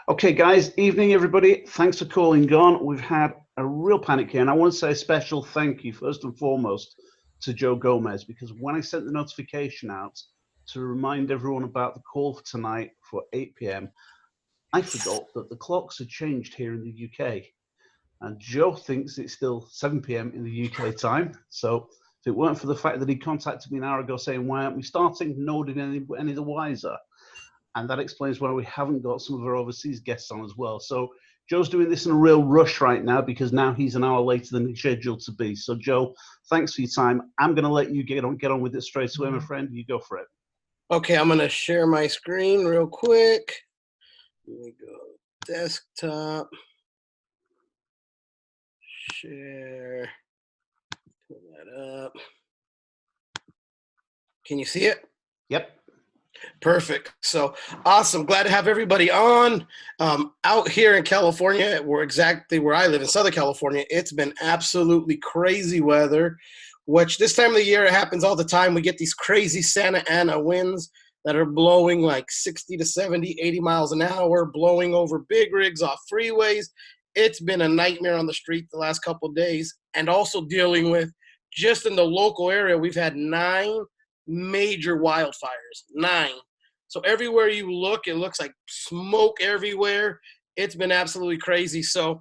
Okay, guys, evening, everybody. Thanks for calling on. We've had a real panic here, and I want to say a special thank you, first and foremost, to Joe Gomez, because when I sent the notification out to remind everyone about the call for tonight for 8 p.m., I forgot that the clocks had changed here in the UK. And Joe thinks it's still 7 p.m. in the UK time. So if it weren't for the fact that he contacted me an hour ago saying, why aren't we starting? No one did any the wiser. And that explains why we haven't got some of our overseas guests on as well. So Joe's doing this in a real rush right now because now he's an hour later than he's scheduled to be. So Joe, thanks for your time. I'm going to let you get on with it straight away, my friend. You go for it. Okay, I'm gonna share my screen real quick. Let me go desktop, share, pull that up. Can you see it? Yep. Perfect. So awesome. Glad to have everybody on. Out here in California, we're exactly where I live in Southern California. It's been absolutely crazy weather, which this time of the year it happens all the time. We get these crazy Santa Ana winds that are blowing like 60 to 70, 80 miles an hour, blowing over big rigs off freeways. It's been a nightmare on the street the last couple of days, and also dealing with just in the local area, we've had 9 major wildfires. 9. So everywhere you look, it looks like smoke everywhere. It's been absolutely crazy. So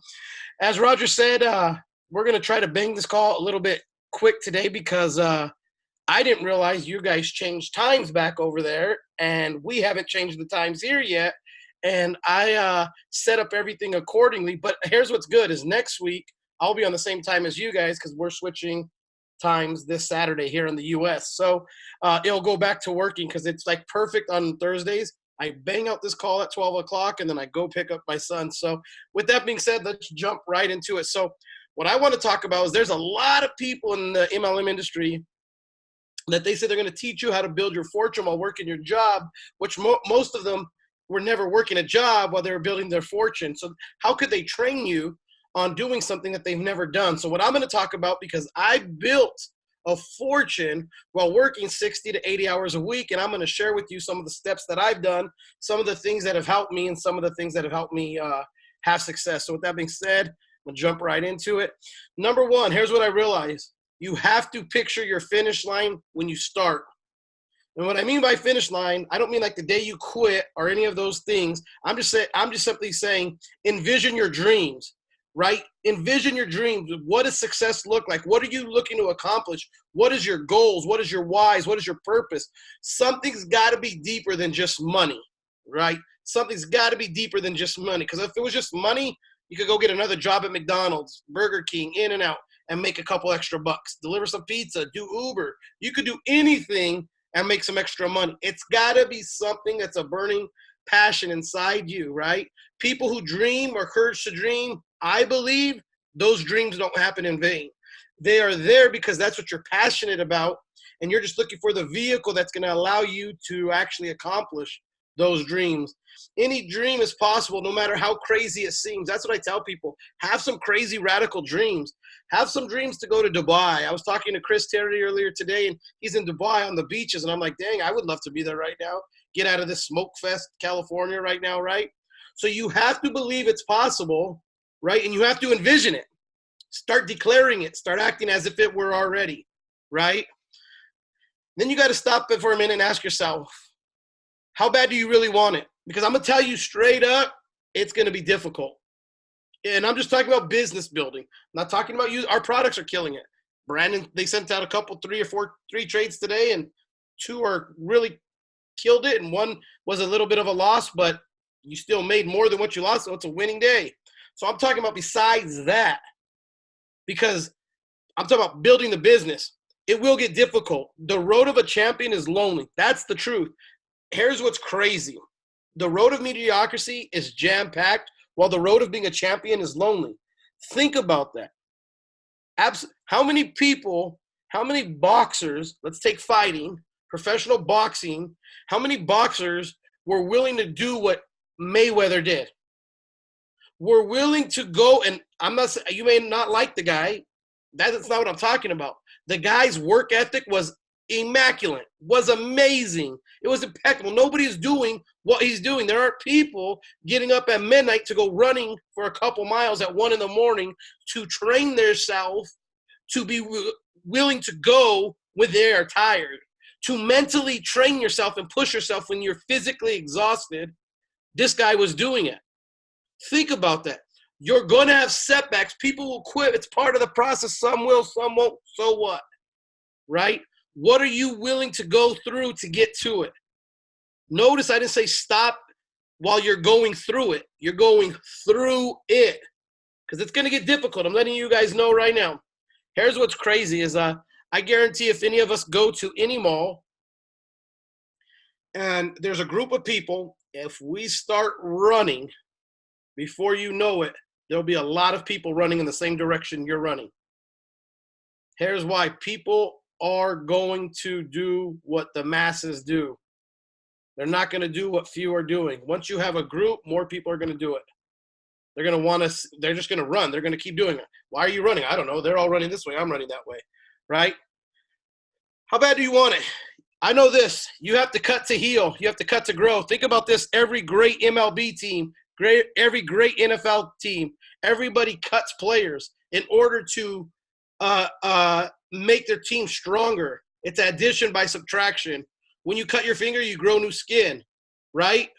as Roger said, we're going to try to bang this call a little bit quick today because I didn't realize you guys changed times back over there, and we haven't changed the times here yet. And I set up everything accordingly. But here's what's good is next week I'll be on the same time as you guys because we're switching times this Saturday here in the U.S. So it'll go back to working because it's like perfect on Thursdays. I bang out this call at 12 o'clock and then I go pick up my son. So with that being said, let's jump right into it. So what I want to talk about is there's a lot of people in the MLM industry that they say they're going to teach you how to build your fortune while working your job, which most of them were never working a job while they were building their fortune. So how could they train you on doing something that they've never done? So what I'm going to talk about, because I built a fortune while working 60 to 80 hours a week, and I'm going to share with you some of the steps that I've done, some of the things that have helped me, and some of the things that have helped me have success. So with that being said, I'm going to jump right into it. Number one, here's what I realized. You have to picture your finish line when you start. And what I mean by finish line, I don't mean like the day you quit or any of those things. I'm just simply saying envision your dreams, right? Envision your dreams. What does success look like? What are you looking to accomplish? What is your goals? What is your whys? What is your purpose? Something's got to be deeper than just money, right? Something's got to be deeper than just money. Because if it was just money, you could go get another job at McDonald's, Burger King, In-N-Out, and make a couple extra bucks. Deliver some pizza, do Uber. You could do anything and make some extra money. It's got to be something that's a burning passion inside you, right? People who dream or courage to dream, I believe those dreams don't happen in vain. They are there because that's what you're passionate about, and you're just looking for the vehicle that's going to allow you to actually accomplish those dreams. Any dream is possible, no matter how crazy it seems. That's what I tell people. Have some crazy, radical dreams. Have some dreams to go to Dubai. I was talking to Chris Terry earlier today, and he's in Dubai on the beaches, and I'm like, dang, I would love to be there right now. Get out of this smoke fest, California right now, right? So you have to believe it's possible, right? And you have to envision it. Start declaring it. Start acting as if it were already, right? Then you got to stop it for a minute and ask yourself, how bad do you really want it? Because I'm going to tell you straight up, it's going to be difficult. And I'm just talking about business building. I'm not talking about you. Our products are killing it. Brandon, they sent out a couple, three trades today, and 2 are really killed it, and 1 was a little bit of a loss, but you still made more than what you lost, so it's a winning day. So I'm talking about besides that, because I'm talking about building the business. It will get difficult. The road of a champion is lonely. That's the truth. Here's what's crazy. The road of mediocrity is jam-packed, while the road of being a champion is lonely. Think about that. How many people, how many boxers, let's take fighting, professional boxing, how many boxers were willing to do what Mayweather did? Were willing to go, and I'm not, you may not like the guy. That's not what I'm talking about. The guy's work ethic was immaculate, was amazing. It was impeccable. Nobody's doing what he's doing. There are people getting up at midnight to go running for a couple miles at 1 a.m. to train themselves to be willing to go when they are tired, to mentally train yourself and push yourself when you're physically exhausted. This guy was doing it. Think about that. You're going to have setbacks. People will quit. It's part of the process. Some will, some won't. So what? Right? What are you willing to go through to get to it? Notice I didn't say stop while you're going through it. You're going through it because it's going to get difficult. I'm letting you guys know right now. Here's what's crazy is I guarantee if any of us go to any mall and there's a group of people, if we start running, before you know it, there'll be a lot of people running in the same direction you're running. Here's why. People are going to do what the masses do. They're not going to do what few are doing. Once you have a group, more people are going to do it. They're going to want to, they're just going to run. They're going to keep doing it. Why are you running? I don't know. They're all running this way. I'm running that way, right? How bad do you want it? I know this. You have to cut to heal. You have to cut to grow. Think about this. Every great MLB team, every great NFL team, everybody cuts players in order to make their team stronger. It's addition by subtraction. When you cut your finger, you grow new skin, right?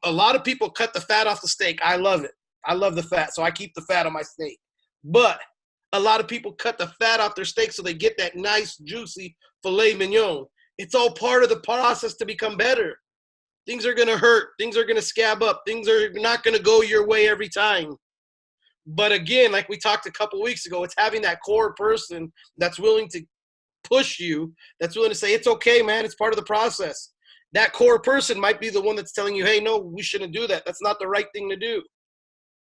A lot of people cut the fat off the steak. I love it. I love the fat, so I keep the fat on my steak. But a lot of people cut the fat off their steak so they get that nice, juicy filet mignon. It's all part of the process to become better. Things are going to hurt. Things are going to scab up. Things are not going to go your way every time. But again, like we talked a couple weeks ago, it's having that core person that's willing to push you, that's willing to say, it's okay, man, it's part of the process. That core person might be the one that's telling you, hey, no, we shouldn't do that. That's not the right thing to do,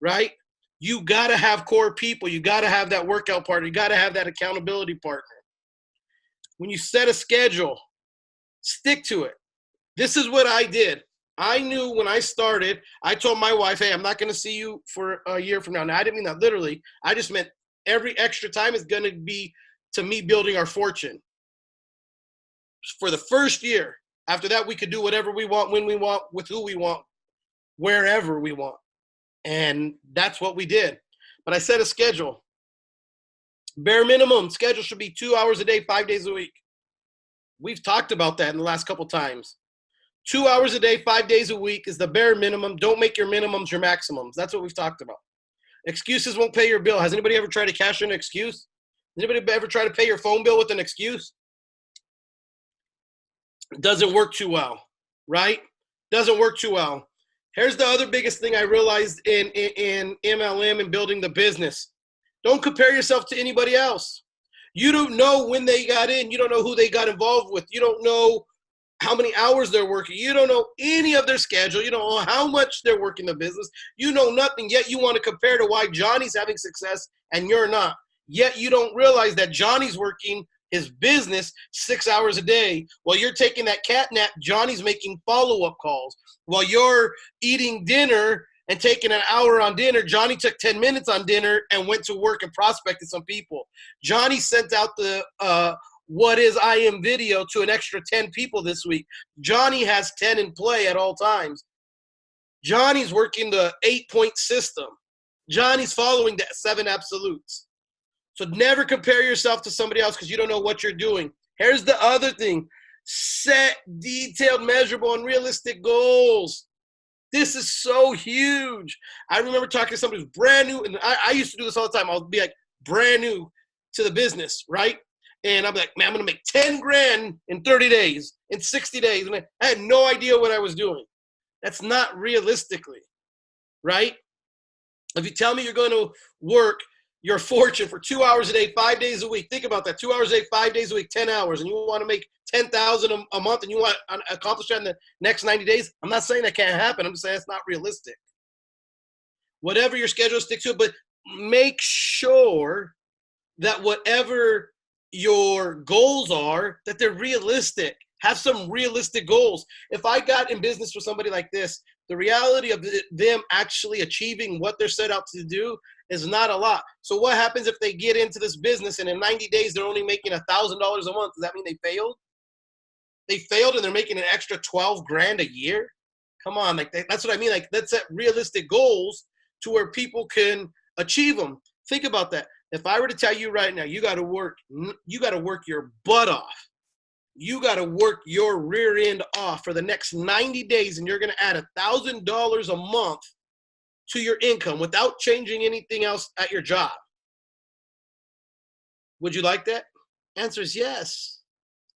right? You got to have core people. You got to have that workout partner. You got to have that accountability partner. When you set a schedule, stick to it. This is what I did. I knew when I started, I told my wife, hey, I'm not going to see you for a year from now. Now, I didn't mean that literally. I just meant every extra time is going to be to me building our fortune. For the first year. After that, we could do whatever we want, when we want, with who we want, wherever we want. And that's what we did. But I set a schedule. Bare minimum schedule should be 2 hours a day, 5 days a week. We've talked about that in the last couple times. 2 hours a day, 5 days a week is the bare minimum. Don't make your minimums your maximums. That's what we've talked about. Excuses won't pay your bill. Has anybody ever tried to cash in an excuse? Anybody ever try to pay your phone bill with an excuse? It doesn't work too well, right? Doesn't work too well. Here's the other biggest thing I realized in MLM and building the business. Don't compare yourself to anybody else. You don't know when they got in. You don't know who they got involved with. You don't know how many hours they're working. You don't know any of their schedule. You don't know how much they're working the business. You know nothing, yet you want to compare to why Johnny's having success and you're not. Yet you don't realize that Johnny's working his business 6 hours a day. While you're taking that cat nap, Johnny's making follow-up calls. While you're eating dinner and taking an hour on dinner, Johnny took 10 minutes on dinner and went to work and prospected some people. Johnny sent out the What Is I Am video to an extra 10 people this week. Johnny has 10 in play at all times. Johnny's working the 8-point system. Johnny's following the 7 absolutes. So never compare yourself to somebody else because you don't know what you're doing. Here's the other thing. Set detailed, measurable, and realistic goals. This is so huge. I remember talking to somebody who's brand new, and I used to do this all the time. I'll be like brand new to the business, right? And I'm like, man, I'm going to make 10 grand in 30 days, in 60 days. And I had no idea what I was doing. That's not realistically, right? If you tell me you're going to work your fortune for 2 hours a day, 5 days a week. Think about that. 2 hours a day, 5 days a week, 10 hours. And you want to make $10,000 a month and you want to accomplish that in the next 90 days. I'm not saying that can't happen. I'm just saying it's not realistic. Whatever your schedule, stick to it. But make sure that whatever your goals are, that they're realistic. Have some realistic goals. If I got in business with somebody like this, the reality of them actually achieving what they're set out to do is not a lot. So what happens if they get into this business and in 90 days they're only making $1,000 a month? Does that mean they failed? They failed and they're making an extra 12 grand a year? Come on, like that's what I mean. Like, let's set realistic goals to where people can achieve them. Think about that. If I were to tell you right now, you got to work your butt off. You got to work your rear end off for the next 90 days, and you're going to add $1,000 a month to your income without changing anything else at your job. Would you like that? Answer is yes.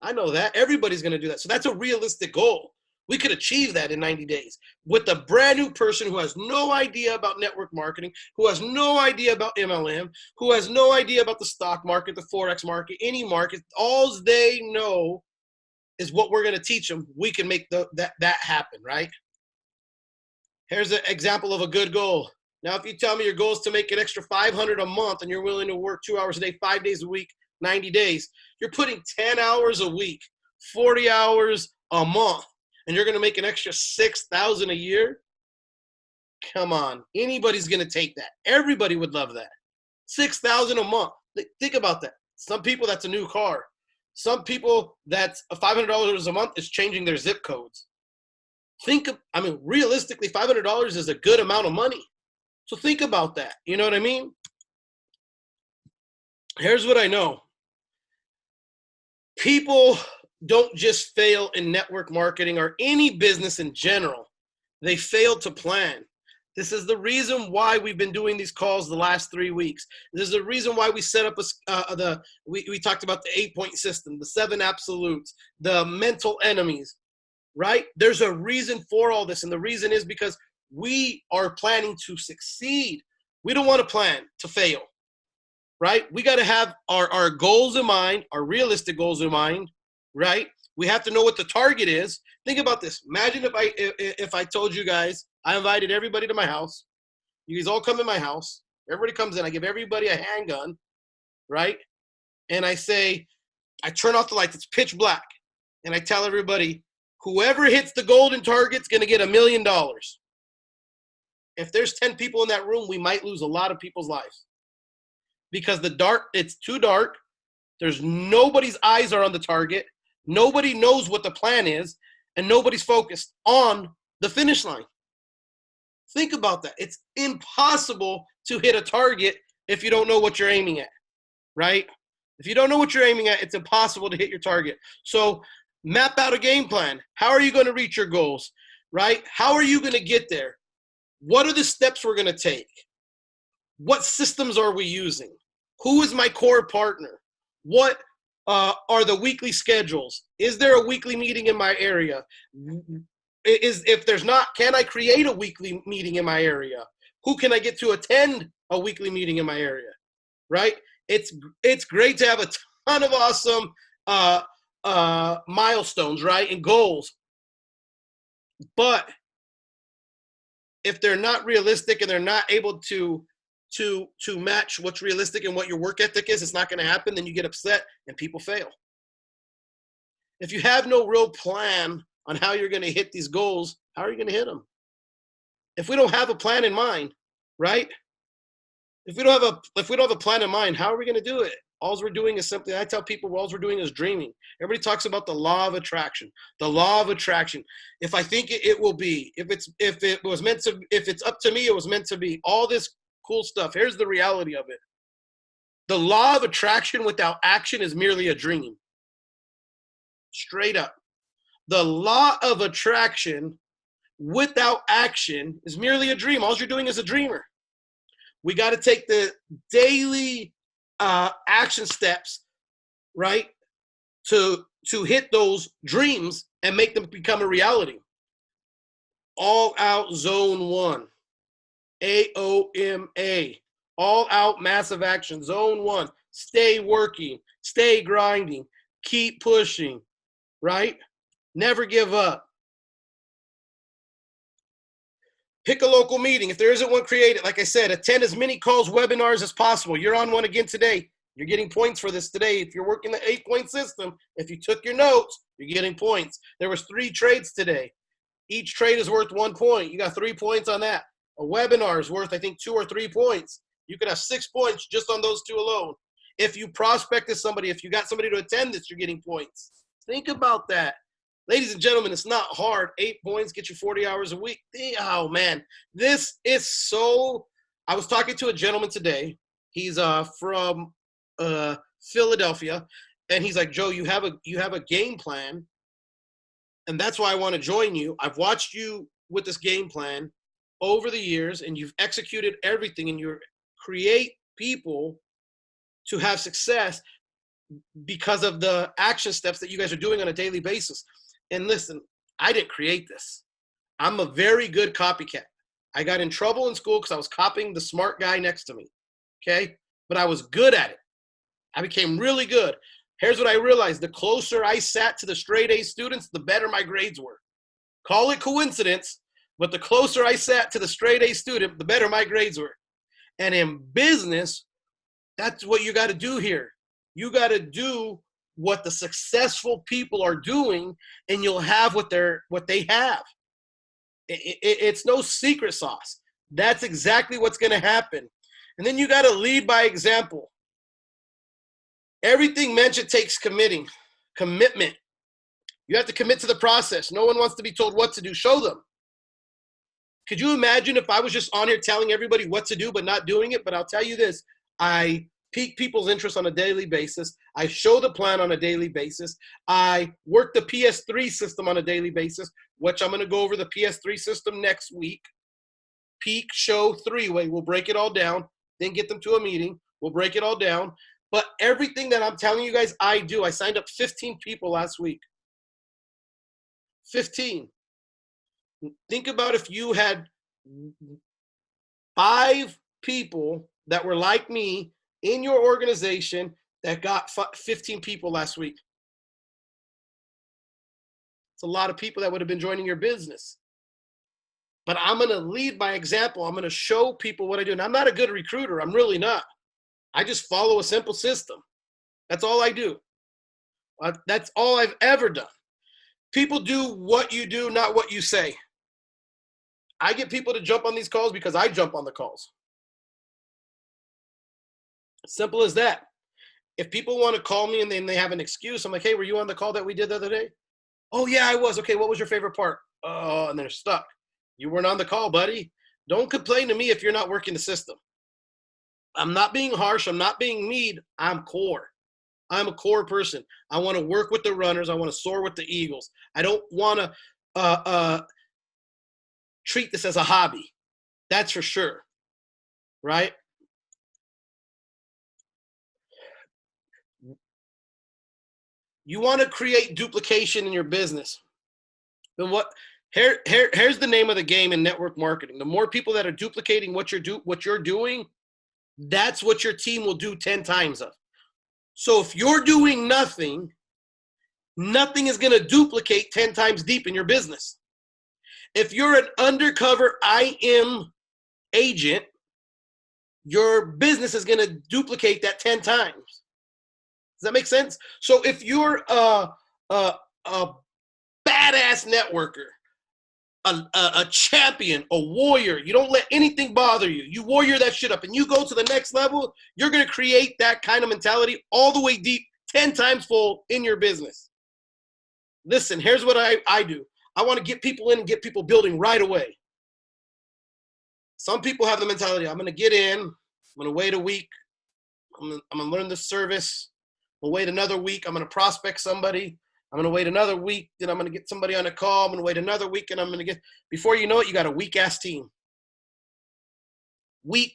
I know that. Everybody's going to do that. So that's a realistic goal. We could achieve that in 90 days with a brand new person who has no idea about network marketing, who has no idea about MLM, who has no idea about the stock market, the Forex market, any market. All they know is what we're going to teach them. We can make that happen, right? Here's an example of a good goal. Now, if you tell me your goal is to make an extra $500 a month and you're willing to work 2 hours a day, 5 days a week, 90 days, you're putting 10 hours a week, 40 hours a month, and you're going to make an extra $6,000 a year? Come on. Anybody's going to take that. Everybody would love that. $6,000 a month. Think about that. Some people, that's a new car. Some people, that's $500 a month is changing their zip codes. Realistically, $500 is a good amount of money. So think about that. You know what I mean? Here's what I know. People don't just fail in network marketing or any business in general. They fail to plan. This is the reason why we've been doing these calls the last 3 weeks. This is the reason why we set up we talked about the 8-point system, the 7 absolutes, the mental enemies, right? There's a reason for all this. And the reason is because we are planning to succeed. We don't want to plan to fail, right? We got to have our goals in mind, our realistic goals in mind, right? We have to know what the target is. Think about this. Imagine if I told you guys, I invited everybody to my house. You guys all come in my house. Everybody comes in. I give everybody a handgun, right? And I say, I turn off the lights. It's pitch black. And I tell everybody, whoever hits the golden target's going to get $1 million. If there's 10 people in that room, we might lose a lot of people's lives. Because it's too dark. There's nobody's eyes are on the target. Nobody knows what the plan is. And nobody's focused on the finish line. Think about that. It's impossible to hit a target if you don't know what you're aiming at, right? If you don't know what you're aiming at, it's impossible to hit your target. So map out a game plan. How are you going to reach your goals, right? How are you going to get there? What are the steps we're going to take? What systems are we using? Who is my core partner? What are the weekly schedules? Is there a weekly meeting in my area? If there's not, can I create a weekly meeting in my area? Who can I get to attend a weekly meeting in my area, right? It's great to have a ton of awesome milestones, right, and goals. But if they're not realistic and they're not able to match what's realistic and what your work ethic is, it's not going to happen. Then you get upset and people fail. If you have no real plan on how you're going to hit these goals, how are you going to hit them? If we don't have a plan in mind, right? If we don't have a plan in mind, how are we going to do it? All we're doing is simply, I tell people, all we're doing is dreaming. Everybody talks about the law of attraction. The law of attraction. If I think it will be. If it's up to me, it was meant to be. All this cool stuff. Here's the reality of it. The law of attraction without action is merely a dream. Straight up. The law of attraction without action is merely a dream. All you're doing is a dreamer. We got to take the daily action steps, right, to hit those dreams and make them become a reality. All Out Zone 1, AOMA, All Out Massive Action, Zone 1. Stay working, stay grinding, keep pushing, right? Never give up. Pick a local meeting. If there isn't one, create it. Like I said, attend as many calls, webinars as possible. You're on one again today. You're getting points for this today. If you're working the 8-point system, if you took your notes, you're getting points. There was 3 trades today. Each trade is worth 1 point. You got 3 points on that. A webinar is worth, I think, 2 or 3 points. You could have 6 points just on those two alone. If you prospected somebody, if you got somebody to attend this, you're getting points. Think about that. Ladies and gentlemen, it's not hard. 8 points get you 40 hours a week. Oh, man. This is so – I was talking to a gentleman today. He's from Philadelphia, and he's like, Joe, you have a game plan, and that's why I want to join you. I've watched you with this game plan over the years, and you've executed everything, and you create people to have success because of the action steps that you guys are doing on a daily basis. And listen, I didn't create this. I'm a very good copycat. I got in trouble in school because I was copying the smart guy next to me, okay? But I was good at it. I became really good. Here's what I realized. The closer I sat to the straight A students, the better my grades were. Call it coincidence, but the closer I sat to the straight A student, the better my grades were. And in business, that's what you got to do here. You got to do what the successful people are doing, and you'll have what they have. It's no secret sauce. That's exactly what's going to happen. And then you got to lead by example. Everything mentioned takes commitment. You have to commit to the process. No one wants to be told what to do. Show them. Could you imagine if I was just on here telling everybody what to do but not doing it? But I'll tell you this. I pique people's interest on a daily basis. I show the plan on a daily basis. I work the PS3 system on a daily basis, which I'm going to go over the PS3 system next week. Peak, show, three-way. We'll break it all down, then get them to a meeting. We'll break it all down. But everything that I'm telling you guys, I do. I signed up 15 people last week. 15. Think about if you had 5 people that were like me in your organization that got 15 people last week. It's a lot of people that would have been joining your business. But I'm going to lead by example. I'm going to show people what I do. And I'm not a good recruiter. I'm really not. I just follow a simple system. That's all I do. That's all I've ever done. People do what you do, not what you say. I get people to jump on these calls because I jump on the calls. Simple as that. If people want to call me and then they have an excuse, I'm like, hey, were you on the call that we did the other day? Oh, yeah, I was. Okay, what was your favorite part? Oh, and they're stuck. You weren't on the call, buddy. Don't complain to me if you're not working the system. I'm not being harsh. I'm not being mean. I'm core. I'm a core person. I want to work with the runners. I want to soar with the Eagles. I don't want to treat this as a hobby. That's for sure. Right? You want to create duplication in your business. Then here's the name of the game in network marketing. The more people that are duplicating what you're doing, that's what your team will do 10 times of. So if you're doing nothing is going to duplicate 10 times deep in your business. If you're an undercover IM agent, your business is going to duplicate that 10 times. Does that make sense? So if you're a badass networker, a champion, a warrior, you don't let anything bother you. You warrior that shit up and you go to the next level, you're going to create that kind of mentality all the way deep, 10 times full in your business. Listen, here's what I do. I want to get people in and get people building right away. Some people have the mentality, I'm going to get in, I'm going to wait a week, I'm going to learn the service, we'll wait another week, I'm going to prospect somebody, I'm going to wait another week, then I'm going to get somebody on a call, I'm going to wait another week, and I'm going to get, before you know it, you got a weak-ass team. Week.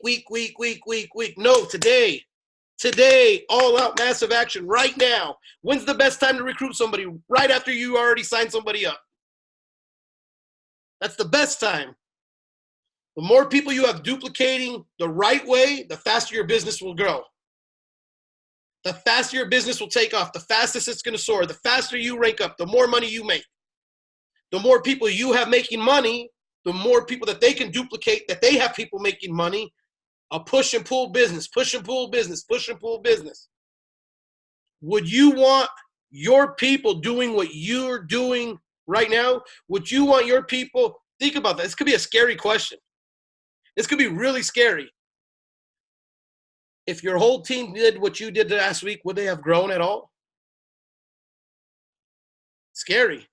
No, today, all out massive action right now. When's the best time to recruit somebody? Right after you already signed somebody up. That's the best time. The more people you have duplicating the right way, the faster your business will grow. The faster your business will take off, the fastest it's going to soar. The faster you rank up, the more money you make. The more people you have making money, the more people that they can duplicate, that they have people making money. A push and pull business, push and pull business, push and pull business. Would you want your people doing what you're doing right now? Would you want your people, think about that. This could be a scary question. This could be really scary. if your whole team did what you did last week, would they have grown at all? Scary.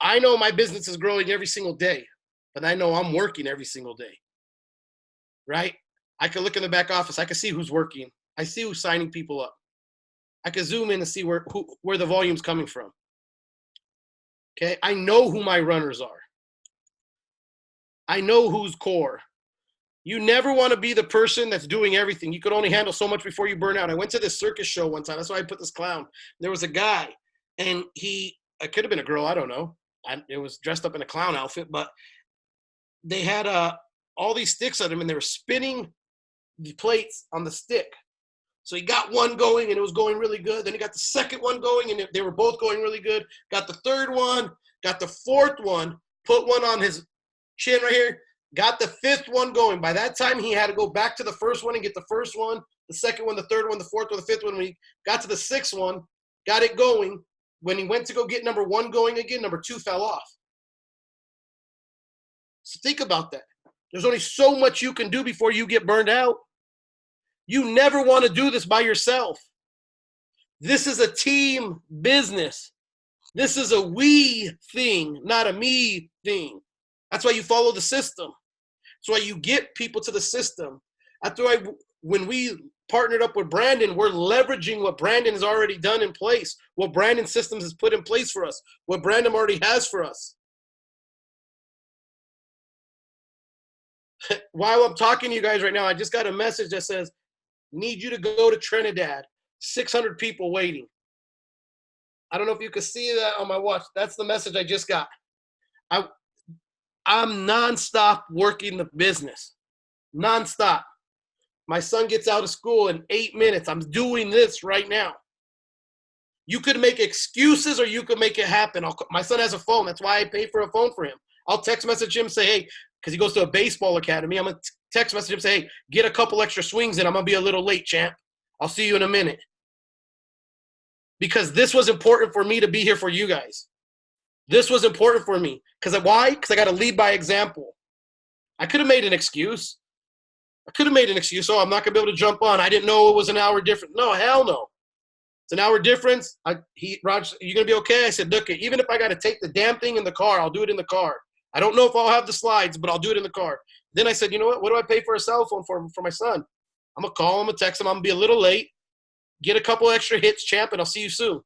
I know my business is growing every single day, but I know I'm working every single day, right? I can look in the back office. I can see who's working. I see who's signing people up. I can zoom in and see where the volume's coming from. Okay, I know who my runners are. I know who's core. You never want to be the person that's doing everything. You could only handle so much before you burn out. I went to this circus show one time. That's why I put this clown. There was a guy, and it could have been a girl. I don't know. It was dressed up in a clown outfit, but they had all these sticks on him, and they were spinning the plates on the stick. So he got one going, and it was going really good. Then he got the second one going, and they were both going really good. Got the third one, got the fourth one, put one on his chin right here, got the fifth one going. By that time, he had to go back to the first one and get the first one, the second one, the third one, the fourth one, the fifth one. When he got to the sixth one, got it going. When he went to go get number one going again, number two fell off. So think about that. There's only so much you can do before you get burned out. You never want to do this by yourself. This is a team business. This is a we thing, not a me thing. That's why you follow the system. That's why you get people to the system. That's why when we partnered up with Brandon, we're leveraging what Brandon has already done in place, what Brandon Systems has put in place for us, what Brandon already has for us. While I'm talking to you guys right now, I just got a message that says, need you to go to Trinidad. 600 people waiting. I don't know if you can see that on my watch. That's the message I just got. I'm nonstop working the business. Nonstop. My son gets out of school in 8 minutes. I'm doing this right now. You could make excuses or you could make it happen. My son has a phone. That's why I pay for a phone for him. I'll text message him, say, hey, because he goes to a baseball academy. I'm going to text message him, say, hey, get a couple extra swings in. I'm going to be a little late, champ. I'll see you in a minute. Because this was important for me to be here for you guys. This was important for me. Because why? Because I got to lead by example. I could have made an excuse. Oh, I'm not going to be able to jump on. I didn't know it was an hour difference. No, hell no. It's an hour difference. Roger, you going to be okay? I said, look, even if I got to take the damn thing in the car, I'll do it in the car. I don't know if I'll have the slides, but I'll do it in the car. Then I said, you know what? What do I pay for a cell phone for my son? I'm going to call him, I'm going to text him. I'm going to be a little late. Get a couple extra hits, champ, and I'll see you soon.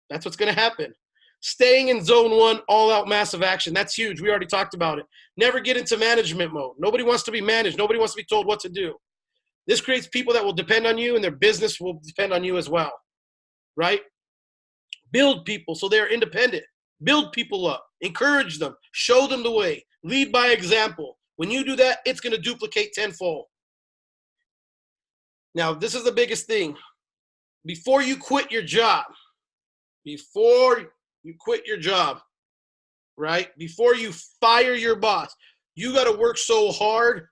That's what's going to happen. Staying in zone one, all-out massive action. That's huge. We already talked about it. Never get into management mode. Nobody wants to be managed. Nobody wants to be told what to do. This creates people that will depend on you, and their business will depend on you as well, right? Build people so they're independent. Build people up. Encourage them. Show them the way. Lead by example. When you do that, it's going to duplicate tenfold. Now, this is the biggest thing. Before you quit your job, right? Before you fire your boss, you got to work so hard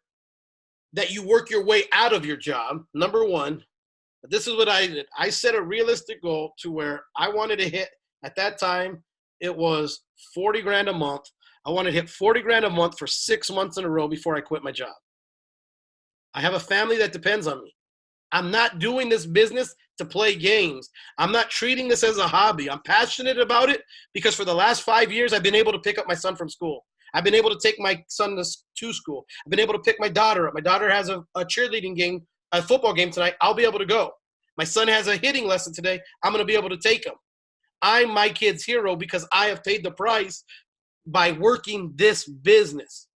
that you work your way out of your job, number one. But this is what I did. I set a realistic goal to where I wanted to hit, at that time, it was 40 grand a month. I wanted to hit 40 grand a month for 6 months in a row before I quit my job. I have a family that depends on me. I'm not doing this business to play games. I'm not treating this as a hobby. I'm passionate about it because for the last 5 years, I've been able to pick up my son from school. I've been able to take my son to school. I've been able to pick my daughter up. My daughter has a cheerleading game, a football game tonight. I'll be able to go. My son has a hitting lesson today. I'm going to be able to take him. I'm my kid's hero because I have paid the price by working this business,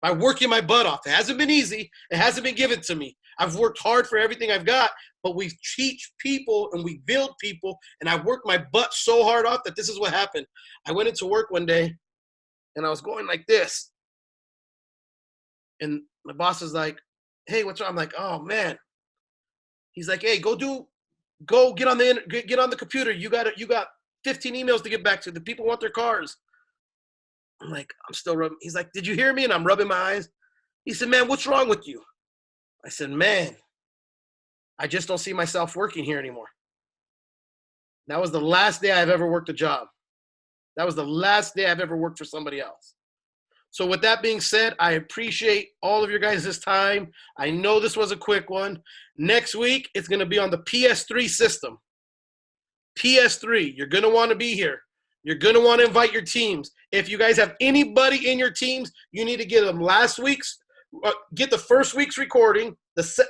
by working my butt off. It hasn't been easy. It hasn't been given to me. I've worked hard for everything I've got, but we teach people and we build people, and I worked my butt so hard off that this is what happened. I went into work one day, and I was going like this. And my boss is like, hey, what's wrong? I'm like, oh, man. He's like, hey, go get on the computer. You got 15 emails to get back to. The people want their cars. I'm like, I'm still rubbing. He's like, did you hear me? And I'm rubbing my eyes. He said, man, what's wrong with you? I said, man, I just don't see myself working here anymore. That was the last day I've ever worked a job. That was the last day I've ever worked for somebody else. So with that being said, I appreciate all of your guys' time. I know this was a quick one. Next week, it's going to be on the PS3 system. PS3, you're going to want to be here. You're going to want to invite your teams. If you guys have anybody in your teams, you need to get them get the first week's recording,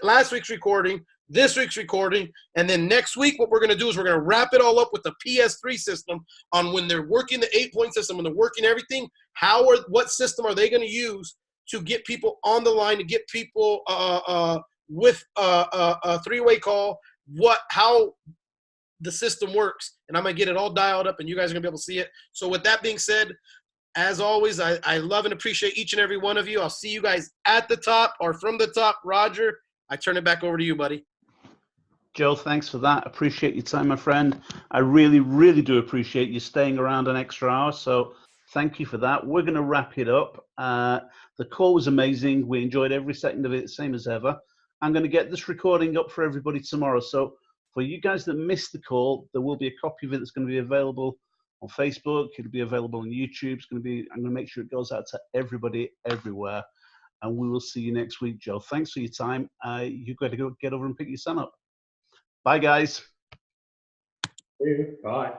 last week's recording, this week's recording, and then next week what we're going to do is we're going to wrap it all up with the PS3 system on when they're working the 8-point system, when they're working everything, what system are they going to use to get people on the line, to get people with a three-way call, how the system works, and I'm going to get it all dialed up, and you guys are going to be able to see it. So with that being said, as always, I love and appreciate each and every one of you. I'll see you guys at the top or from the top. Roger, I turn it back over to you, buddy. Joe, thanks for that. Appreciate your time, my friend. I really, really do appreciate you staying around an extra hour. So thank you for that. We're going to wrap it up. The call was amazing. We enjoyed every second of it, same as ever. I'm going to get this recording up for everybody tomorrow. So for you guys that missed the call, there will be a copy of it that's going to be available on Facebook. It'll be available on YouTube. I'm going to make sure it goes out to everybody everywhere. And we will see you next week, Joe. Thanks for your time. You've got to go get over and pick your son up. Bye, guys. Bye.